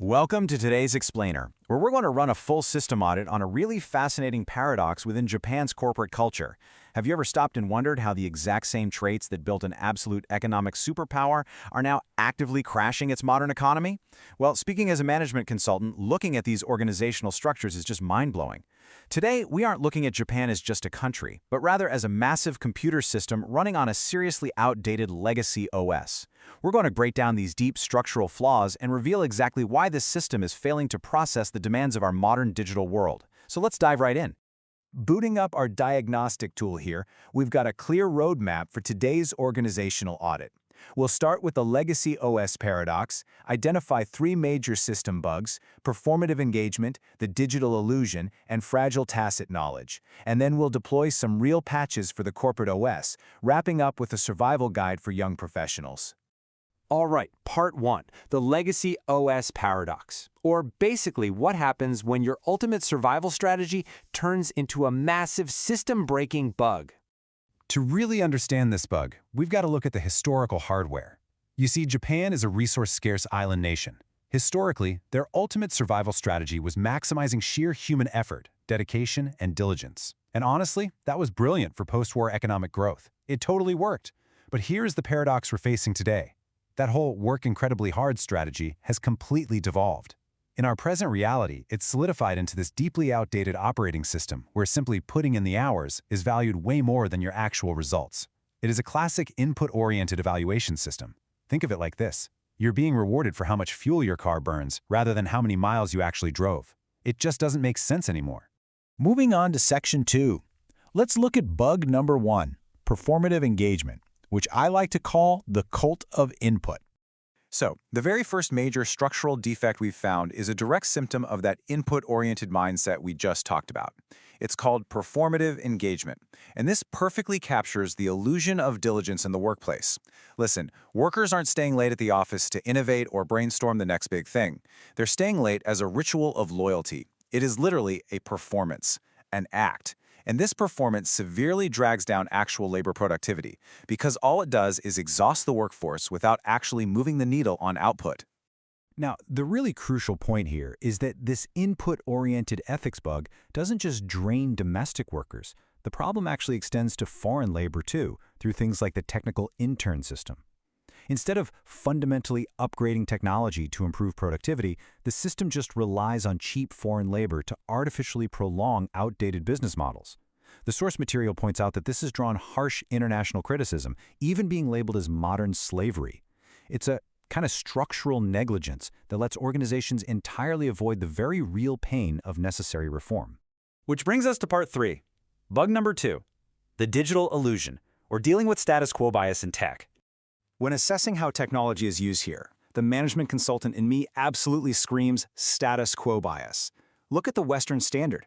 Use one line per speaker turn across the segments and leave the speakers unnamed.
Welcome to today's Explainer, where we're going to run a full system audit on a really fascinating paradox within Japan's corporate culture. Have you ever stopped and wondered how the exact same traits that built an absolute economic superpower are now actively crashing its modern economy? Well, speaking as a management consultant, looking at these organizational structures is just mind-blowing. Today, we aren't looking at Japan as just a country, but rather as a massive computer system running on a seriously outdated legacy OS. We're going to break down these deep structural flaws and reveal exactly why this system is failing to process the demands of our modern digital world. So let's dive right in. Booting up our diagnostic tool here, we've got a clear roadmap for today's organizational audit. We'll start with the legacy OS paradox, identify three major system bugs: performative engagement, the digital illusion, and fragile tacit knowledge. And then we'll deploy some real patches for the corporate OS, wrapping up with a survival guide for young professionals.
All right, part one, the legacy OS paradox, or basically what happens when your ultimate survival strategy turns into a massive system-breaking bug.
To really understand this bug, we've got to look at the historical hardware. You see, Japan is a resource-scarce island nation. Historically, their ultimate survival strategy was maximizing sheer human effort, dedication, and diligence. And honestly, that was brilliant for post-war economic growth. It totally worked. But here's the paradox we're facing today. That whole work incredibly hard strategy has completely devolved. In our present reality, it's solidified into this deeply outdated operating system where simply putting in the hours is valued way more than your actual results. It is a classic input-oriented evaluation system. Think of it like this. You're being rewarded for how much fuel your car burns rather than how many miles you actually drove. It just doesn't make sense anymore.
Moving on to Section 2. Let's look at bug number 1, performative engagement, which I like to call the cult of input. So, the very first major structural defect we've found is a direct symptom of that input-oriented mindset we just talked about. It's called performative engagement, and this perfectly captures the illusion of diligence in the workplace. Listen, workers aren't staying late at the office to innovate or brainstorm the next big thing. They're staying late as a ritual of loyalty. It is literally a performance, an act. And this performance severely drags down actual labor productivity because all it does is exhaust the workforce without actually moving the needle on output. Now, the really crucial point here is that this input-oriented ethics bug doesn't just drain domestic workers. The problem actually extends to foreign labor too, through things like the technical intern system. Instead of fundamentally upgrading technology to improve productivity, the system just relies on cheap foreign labor to artificially prolong outdated business models. The source material points out that this has drawn harsh international criticism, even being labeled as modern slavery. It's a kind of structural negligence that lets organizations entirely avoid the very real pain of necessary reform.
Which brings us to part three, bug number 2, the digital illusion, or dealing with status quo bias in tech.
When assessing how technology is used here, the management consultant in me absolutely screams status quo bias. Look at the Western standard.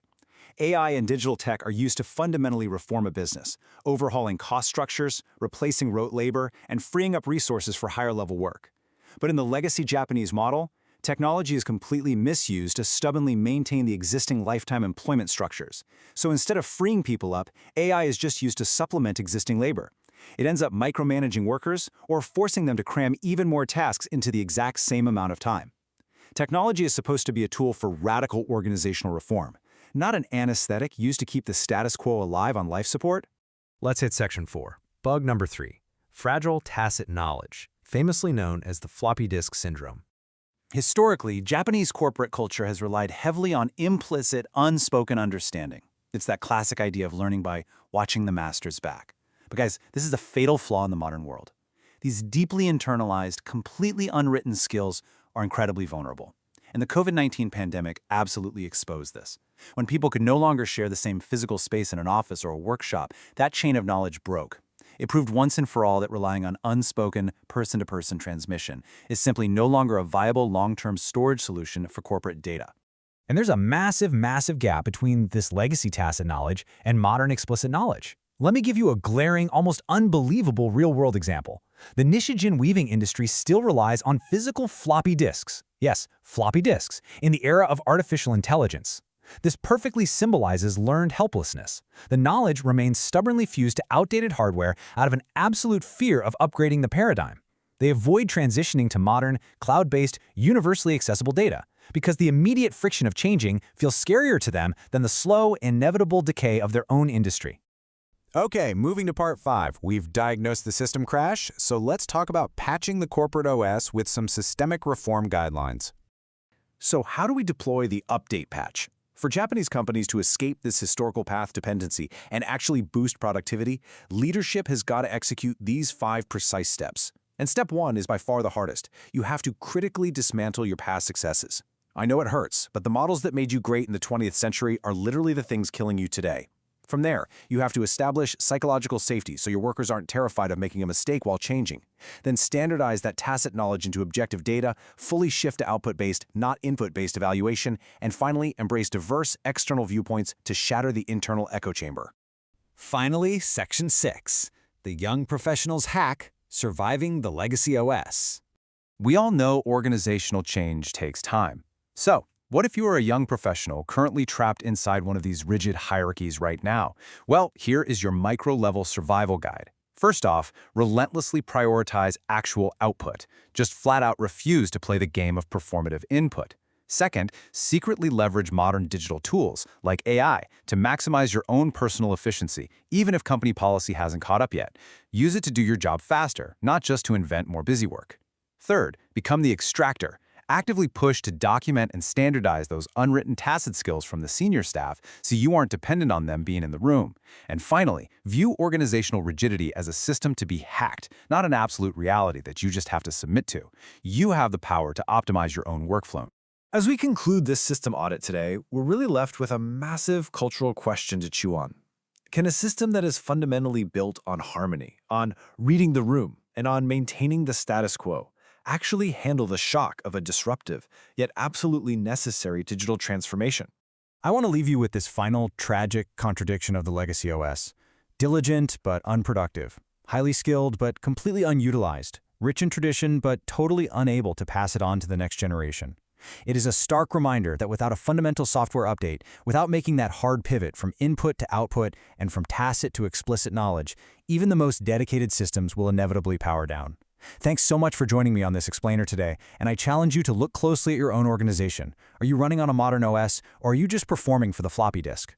AI and digital tech are used to fundamentally reform a business, overhauling cost structures, replacing rote labor, and freeing up resources for higher-level work. But in the legacy Japanese model, technology is completely misused to stubbornly maintain the existing lifetime employment structures. So instead of freeing people up, AI is just used to supplement existing labor. It ends up micromanaging workers or forcing them to cram even more tasks into the exact same amount of time. Technology is supposed to be a tool for radical organizational reform, not an anesthetic used to keep the status quo alive on life support.
Let's hit Section 4, bug number 3, fragile tacit knowledge, famously known as the floppy disk syndrome.
Historically, Japanese corporate culture has relied heavily on implicit, unspoken understanding. It's that classic idea of learning by watching the master's back. But guys, this is a fatal flaw in the modern world. These deeply internalized, completely unwritten skills are incredibly vulnerable. And the COVID-19 pandemic absolutely exposed this. When people could no longer share the same physical space in an office or a workshop, that chain of knowledge broke. It proved once and for all that relying on unspoken, person-to-person transmission is simply no longer a viable long-term storage solution for corporate data. And there's a massive, massive gap between this legacy tacit knowledge and modern explicit knowledge. Let me give you a glaring, almost unbelievable real-world example. The Nishijin weaving industry still relies on physical floppy disks. Yes, floppy disks, in the era of artificial intelligence. This perfectly symbolizes learned helplessness. The knowledge remains stubbornly fused to outdated hardware out of an absolute fear of upgrading the paradigm.
They avoid transitioning to modern, cloud-based, universally accessible data, because the immediate friction of changing feels scarier to them than the slow, inevitable decay of their own industry.
Okay, moving to part 5. We've diagnosed the system crash, so let's talk about patching the corporate OS with some systemic reform guidelines.
So how do we deploy the update patch? For Japanese companies to escape this historical path dependency and actually boost productivity, leadership has got to execute these 5 precise steps. And step 1 is by far the hardest. You have to critically dismantle your past successes. I know it hurts, but the models that made you great in the 20th century are literally the things killing you today. From there, you have to establish psychological safety so your workers aren't terrified of making a mistake while changing. Then standardize that tacit knowledge into objective data, fully shift to output-based, not input-based evaluation, and finally, embrace diverse external viewpoints to shatter the internal echo chamber.
Finally, Section 6, the young professional's hack, surviving the legacy OS.
We all know organizational change takes time. So, what if you are a young professional currently trapped inside one of these rigid hierarchies right now? Well, here is your micro-level survival guide. First off, relentlessly prioritize actual output. Just flat out refuse to play the game of performative input. Second, secretly leverage modern digital tools, like AI, to maximize your own personal efficiency, even if company policy hasn't caught up yet. Use it to do your job faster, not just to invent more busy work. Third, become the extractor. Actively push to document and standardize those unwritten tacit skills from the senior staff so you aren't dependent on them being in the room. And finally, view organizational rigidity as a system to be hacked, not an absolute reality that you just have to submit to. You have the power to optimize your own workflow.
As we conclude this system audit today, we're really left with a massive cultural question to chew on. Can a system that is fundamentally built on harmony, on reading the room, and on maintaining the status quo actually handle the shock of a disruptive, yet absolutely necessary digital transformation?
I want to leave you with this final, tragic contradiction of the legacy OS. Diligent but unproductive. Highly skilled but completely unutilized. Rich in tradition but totally unable to pass it on to the next generation. It is a stark reminder that without a fundamental software update, without making that hard pivot from input to output and from tacit to explicit knowledge, even the most dedicated systems will inevitably power down. Thanks so much for joining me on this explainer today, and I challenge you to look closely at your own organization. Are you running on a modern OS, or are you just performing for the floppy disk?